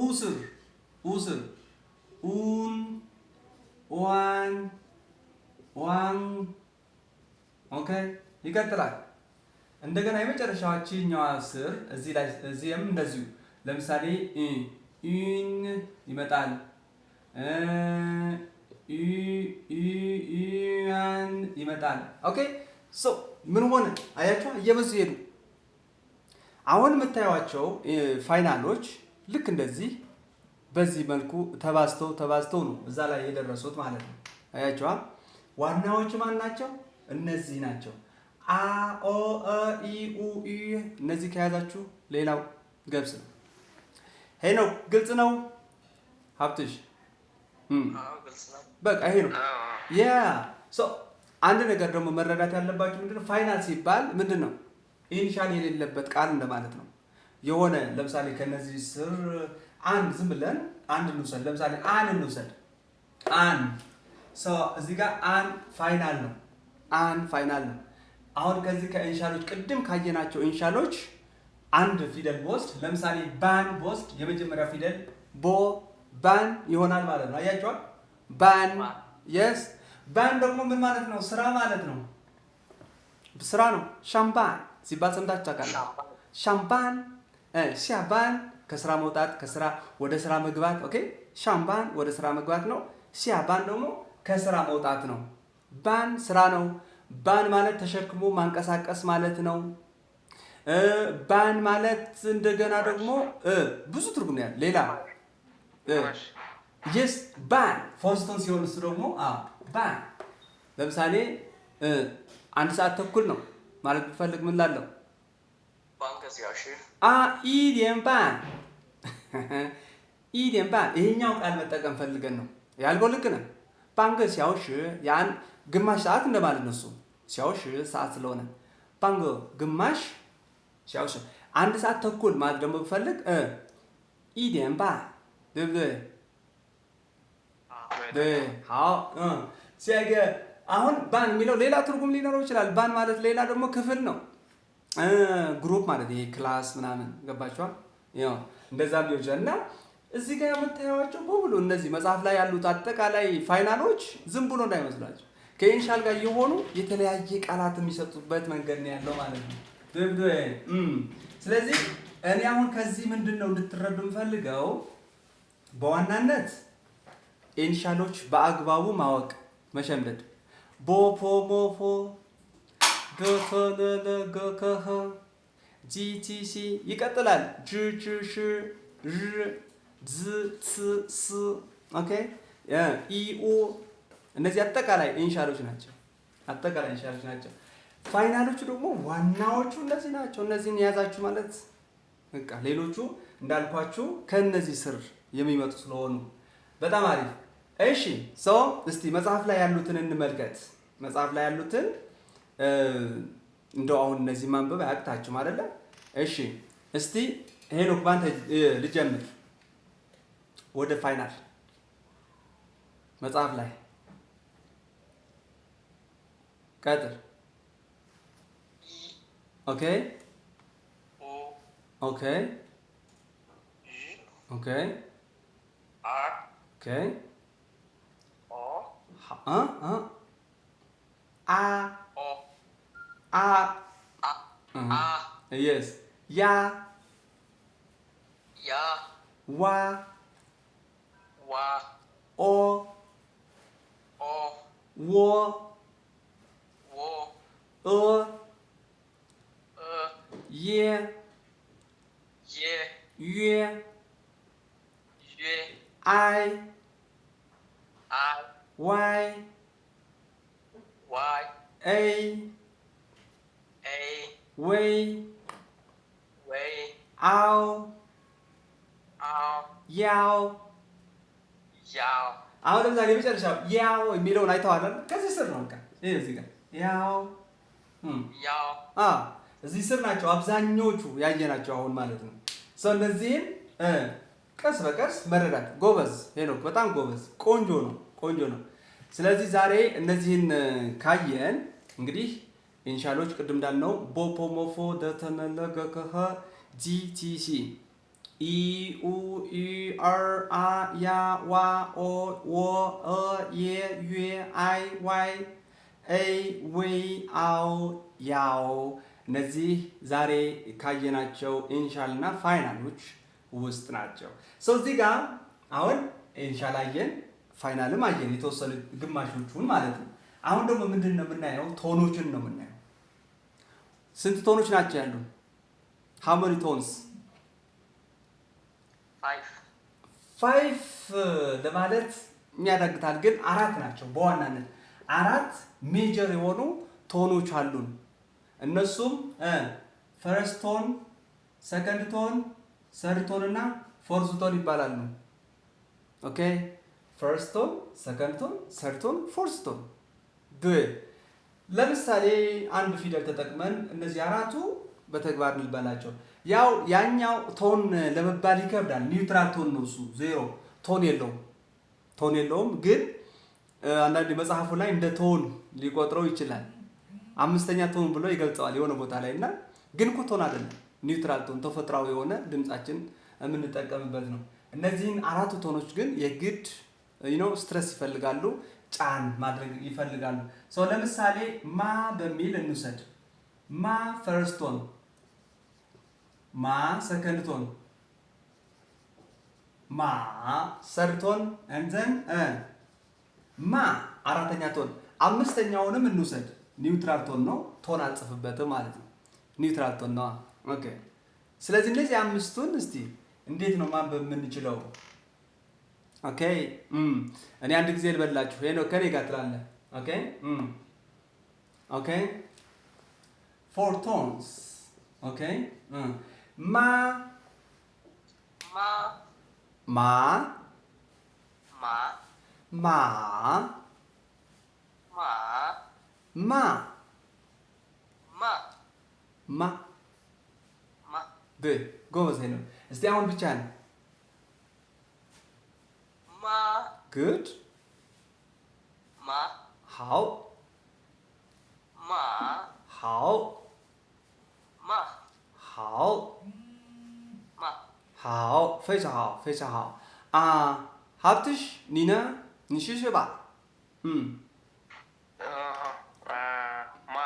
A: ኡስር ኡን ዋን ኦኬ ይቀጥላል እንደገና የመጨረሻዎችኛዋ ስር እዚህ ላይ እዚህም እንደዚሁ ለምሳሌ ኢን ይመጣል ኢያን ይመጣል ኦኬ ሶ ምን ሆነ አያችሁ እየበዙ ሄዱ አሁን የምታዩዋቸው ፋይናሎች ልክ እንደዚህ በዚህ መልኩ ተባዝተው ነው እዛ ላይ የደረሱት ማለት ነው አያችሁ ዋናዎቹ ማን ናቸው እነዚህ ናቸው አ ኦ ኢ ኡ ኢ እነዚህ ከያዛችሁ ሌላው ገብስ ነው ሄኖ ግልጽ ነው ሀብትሽ በቃ ይሄ ነው ያ ሶ አንድ ነገር ደግሞ መረዳት ያለባችሁ ምንድነው ፋይናል ሲባል ምንድነው ኢኒሻል የሌለበት ቃል እንደማለት ነው የሆነ ለምሳሌ ከነዚህ ስር አንድ ዝም ብለን አንድ እንውሰድ ለምሳሌ እንውሰድ ሶ እዚህ ጋር ፋይናል ነው አሁን ከዚህ ከኢንሻሎች ቅድም ካየናቸው ኢንሻሎች አንድ ፊደል ወስድ ለምሳሌ ባን ወስድ የመጀመሪያ ፊደል ባን ይሆናል ማለት ነው አያችኋል ባን yes ባን ደግሞ ምን ማለት ነው ስራ ማለት ነው ስራ ነው ሻምፓን ሲባል ሰምታችሁ ታውቃላችሁ ሻምፓን ሻምፓን ከስራ መውጣት ከስራ ወደ ስራ መግባት ኦኬ ሻምፓን ወደ ስራ መግባት ነው ሻምፓን ደግሞ ከስራ መውጣት ነው ባን ስራ ነው ባን ማለት ተሸክሞ ማንቀሳቀስ ማለት ነው ባን ማለት እንደገና ደግሞ ብዙ ትርጉም ያለው ሌላ yes ባን ፎስቶን ሲሆን እሱ ደግሞ ባን ለምሳሌ አንድ ሰዓት ተኩል ነው ማለት ብፈልግ ምን ላለው ኢዲየም ባን ይሄኛው ቃል መጠቀም ፈልገን ነው ያልከው ልክ ነህ ባንገ ሲያውሽ ያን ግማሽ ሰዓት እንደማለት ነው እሱ ሲያውሽ ሰዓት ስለሆነ ባንገ ግማሽ ሲያውሽ አንድ ሰዓት ተኩል ማለት ደግሞ ብፈልግ ኢዲየም ባን ሲያገ አሁን ባን የሚለው ሌላ ትርጉም ሊኖረው ይችላል ባን ማለት ሌላ ደግሞ ክፍል ነው ግሩፕ ማለት ይሄ ክላስ ምናምን ገባችኋል እንደዛም ሊሆን ይችላል እና እዚህ ጋር የምታዩዋቸው በሙሉ እነዚህ መጽሐፍ ላይ ያሉት አጠቃላይ ፋይናሎች ዝም ብሎ እንዳይመስላቸው ከኢንሻል ጋር የሆኑ የተለያየ ቃላት የሚሰጡበት መንገድ ነው ያለው ማለት ነው። ስለዚህ እኔ አሁን ከዚህ ምንድነው እንድትረዱ የምፈልገው በዋናነት ኢንሻሎች በአግባቡ ማወቅ መሸምደድ ቦፖ ሞፎ ገፈለገከህ ጂቲሲ ይቀጥላል ጅጅሽ ዥ ዝ ስ ስ ኦኬ ኢኡ እነዚህ አጠቃላይ ኢንሻሎች ናቸው። አጠቃላይ ኢንሻሎች ናቸው። ፋይናሎቹ ደግሞ ዋናዎቹ እነዚህ ናቸው። እነዚህን የያዛችሁ ማለት በቃ ሌሎቹ እንዳልኳችሁ ከነዚህ ስር የሚመጡ ስለሆኑ በጣም አሪፍ። እሺ ሰው እስቲ መጽሐፍ ላይ ያሉትን እንመልከት። መጽሐፍ ላይ ያሉትን እንደው አሁን እነዚህ ማንበብ አያቅታችሁም አይደለ? እሺ እስቲ ሄኖክ ባንተ ልጀምር። ወደ ፋይናል መጽሐፍ ላይ ቀጥል። ኦኬ ኦኬ ኦኬ ኦኬ yes ya wa o wo ye yue I y a way ao ያው አሁን ለምሳሌ የመጨረሻው ያው የሚለውን አይተዋል። ከዚህ ስር ነው በቃ ይሄ እዚህ ጋር ያው እዚህ ስር ናቸው አብዛኞቹ ያየናቸው አሁን ማለት ነው። ሰው እነዚህን ቀስ በቀስ መረዳት ጎበዝ ሄኖክ በጣም ጎበዝ ቆንጆ ነው። ስለዚህ ዛሬ እነዚህን ካየን እንግዲህ ኢንሻሎች ቅድም እንዳልነው ቦፖ ሞፎ ደተነለገከህ ጂቲሲ ኢ ኡ ኢ አር አ ያ ዋ ኦ ወ እ የ ዩኤ አይ ዋይ ኤ ዌይ አው ያው እነዚህ ዛሬ ካየናቸው ኢንሻል እና ፋይናሎች ውስጥ ናቸው። ሰው እዚህ ጋር አሁን ኢንሻል አየን፣ ፋይናልም አየን የተወሰኑ ግማሾቹን ማለት ነው። አሁን ደግሞ ምንድን ነው የምናየው? ቶኖችን ነው የምናየው። ስንት ቶኖች ናቸው ያሉ? how many tones? 5 ለማለት የሚያዳግታል፣ ግን 4 ናቸው በዋናነት 4 ሜጀር የሆኑ ቶኖች አሉን። እነሱም ፈርስት ቶን፣ ሰከንድ ቶን፣ ሰርድ ቶን እና ፎርዝ ቶን ይባላሉ። ኦኬ ፈርስት ቶን፣ ሰከንድ ቶን፣ ሰርድ ቶን፣ ፎርዝ ቶን። ለምሳሌ አንድ ፊደል ተጠቅመን እነዚህ 4ቱ በተግባር እንልበላቸው። ያው ያኛው ቶን ለመባል ይከብዳል። ኒውትራል ቶን ነው እሱ፣ ዜሮ ቶን የለውም። ግን አንዳንድ መጽሐፉ ላይ እንደ ቶን ሊቆጥረው ይችላል። 5ኛ ቶን ብሎ ይገልጸዋል የሆነ ቦታ ላይ እና ግን እኮ ቶን አይደለም፣ ኒውትራል ቶን ተፈጥሯዊ የሆነ ድምጻችን የምንጠቀምበት ነው። እነዚህን 4ቱ ቶኖች ግን የግድ ስትረስ ይፈልጋሉ፣ ጫን ማድረግ ይፈልጋሉ። ሰው ለምሳሌ ማ በሚል እንውሰድ። ማ ፈርስት ቶን፣ ማ ሰከንድ ቶን፣ ማ ሰርድ ቶን እንዘን ማ 4ኛ ቶን። 5ኛውንም እንውሰድ። ኒውትራል ቶን ነው፣ ቶን አልጽፍበትም ማለት ነው። ኒውትራል ቶን ነው። ኦኬ ስለዚህ እነዚህ 5ቱን እስቲ እንዴት ነው ማንበብ የምንችለው? ኦኬ እኔ አንድ ጊዜ ልበላችሁ። ሄኖክ ከኔ ጋር ትላለህ። ኦኬ ኦኬ 4 tones. ኦኬ ማ ማ ማ ማ ማ ጎበዝ ሄኖክ። እስቲ አሁን ብቻ ነው good how how 非常好啊。하트ሽ你呢？你试试吧。
D: ማ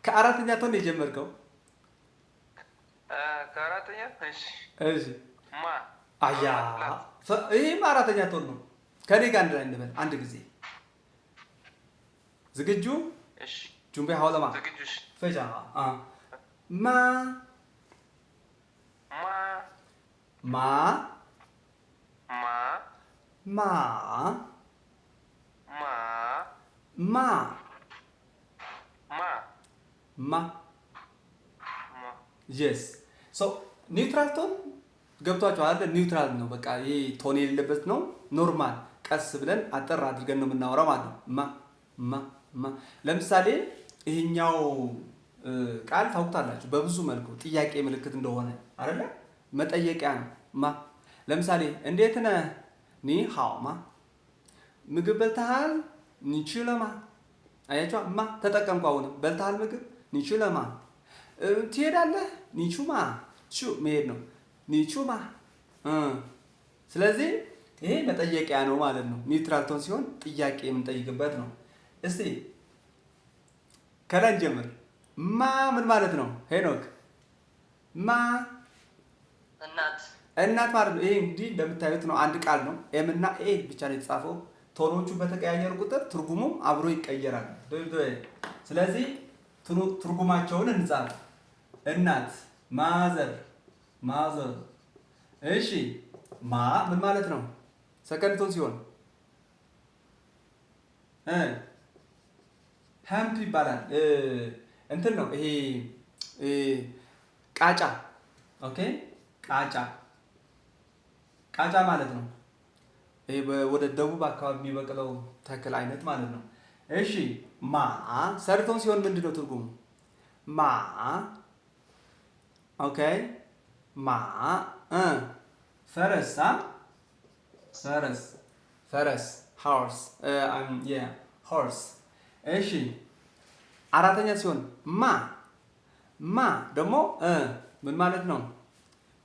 A: ከአራተኛ ቶን ነው የጀመርከው?
D: ከአራተኛ እሺ
A: እሺ
D: ማ
A: አያ ይሄም አራተኛ ቶን ነው። ከኔ ጋር አንድ ላይ እንበል አንድ ጊዜ ዝግጁ?
D: እሺ
A: 准备好了吗？
D: ዝግጁ እሺ
A: 非常好啊。ማ
D: ማ
A: ማ ማ
D: ማ
A: ማ
D: ማ
A: ማ የስ ሶ ኒውትራል ቶን ገብቷችኋል አይደል? ኒውትራል ነው በቃ ይሄ ቶን የሌለበት ነው። ኖርማል ቀስ ብለን አጠር አድርገን ነው የምናወራው ማለት ነው። ማ ማ ማ ለምሳሌ ይሄኛው ቃል ታውቁታላችሁ በብዙ መልኩ ጥያቄ ምልክት እንደሆነ አይደለ? መጠየቂያ ነው። ማ ለምሳሌ እንዴት ነህ? ኒ ሃውማ ምግብ በልተሃል? ኒችለማ አያችሁ? ማ ተጠቀምኩ። አሁንም በልተሃል ምግብ? ኒችለማ ትሄዳለህ? ኒቹማ ቹ መሄድ ነው። ኒቹማ ስለዚህ ይሄ መጠየቂያ ነው ማለት ነው። ኒውትራል ቶን ሲሆን ጥያቄ የምንጠይቅበት ነው። እስቲ ከላይ ጀምር። ማ ምን ማለት ነው ሄኖክ? ማ
C: እናት
A: እናት ማለት ነው። ይሄ እንግዲህ እንደምታዩት ነው። አንድ ቃል ነው። ኤም እና ኤ ብቻ ነው የተጻፈው። ቶኖቹ በተቀያየሩ ቁጥር ትርጉሙም አብሮ ይቀየራል። ስለዚህ ትርጉማቸውን እንጻፍ። እናት ማዘር ማዘር። እሺ ማ ምን ማለት ነው? ሰከንድ ቶን ሲሆን ሀምፕ ይባላል። እንትን ነው ይሄ ቃጫ። ኦኬ ቃጫ ቃጫ ማለት ነው። ይሄ ወደ ደቡብ አካባቢ የሚበቅለው ተክል አይነት ማለት ነው። እሺ ማ ሰርድ ቶን ሲሆን ምንድን ነው ትርጉሙ? ማ ኦኬ ማ ፈረስ ፈረስ ፈረስ ሆርስ ሆርስ። እሺ አራተኛ ሲሆን ማ ደግሞ ምን ማለት ነው?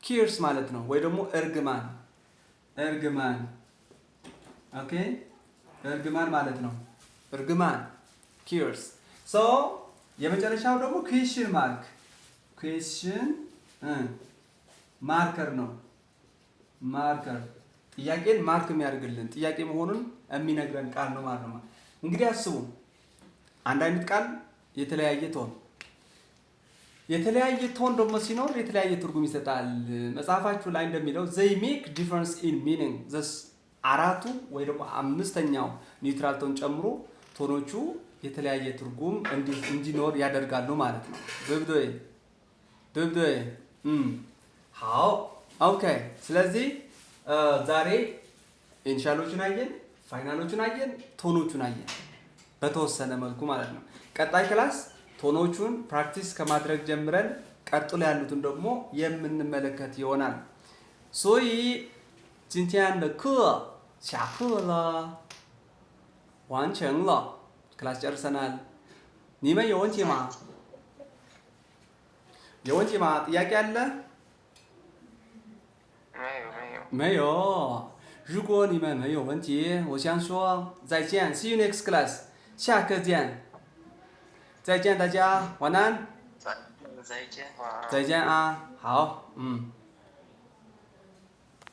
A: ኪርስ ማለት ነው ወይ ደግሞ እርግማን እርግማን። ኦኬ እርግማን ማለት ነው። እርግማን ኪርስ። ሶ የመጨረሻው ደግሞ ኩዌስችን ማርክ ኩዌስችን ማርከር ነው። ማርከር ጥያቄን ማርክ የሚያደርግልን ጥያቄ መሆኑን የሚነግረን ቃል ነው ማለት ነው። እንግዲህ አስቡ አንድ አይነት ቃል የተለያየ ቶን የተለያየ ቶን ደግሞ ሲኖር የተለያየ ትርጉም ይሰጣል። መጽሐፋችሁ ላይ እንደሚለው they make difference in meaning አራቱ ወይ ደግሞ አምስተኛው ኒውትራል ቶን ጨምሮ ቶኖቹ የተለያየ ትርጉም እንዲኖር ያደርጋሉ ማለት ነው። ድብዶይ ሃው ኦኬ። ስለዚህ ዛሬ ኢኒሻሎቹን አየን፣ ፋይናሎቹን አየን፣ ቶኖቹን አየን በተወሰነ መልኩ ማለት ነው። ቀጣይ ክላስ ቶኖቹን ፕራክቲስ ከማድረግ ጀምረን ቀጥሎ ያሉትን ደግሞ የምንመለከት ይሆናል። 所以今天的课下课了，完成了。ክላስ ጨርሰናል።你们有问题吗？有问题吗？ጥያቄ አለ? 没有。如果你们没有问题，我想说再见 ，See you next class， 下课见。再见大家，晚安。
C: 再见。
A: 再见啊，好，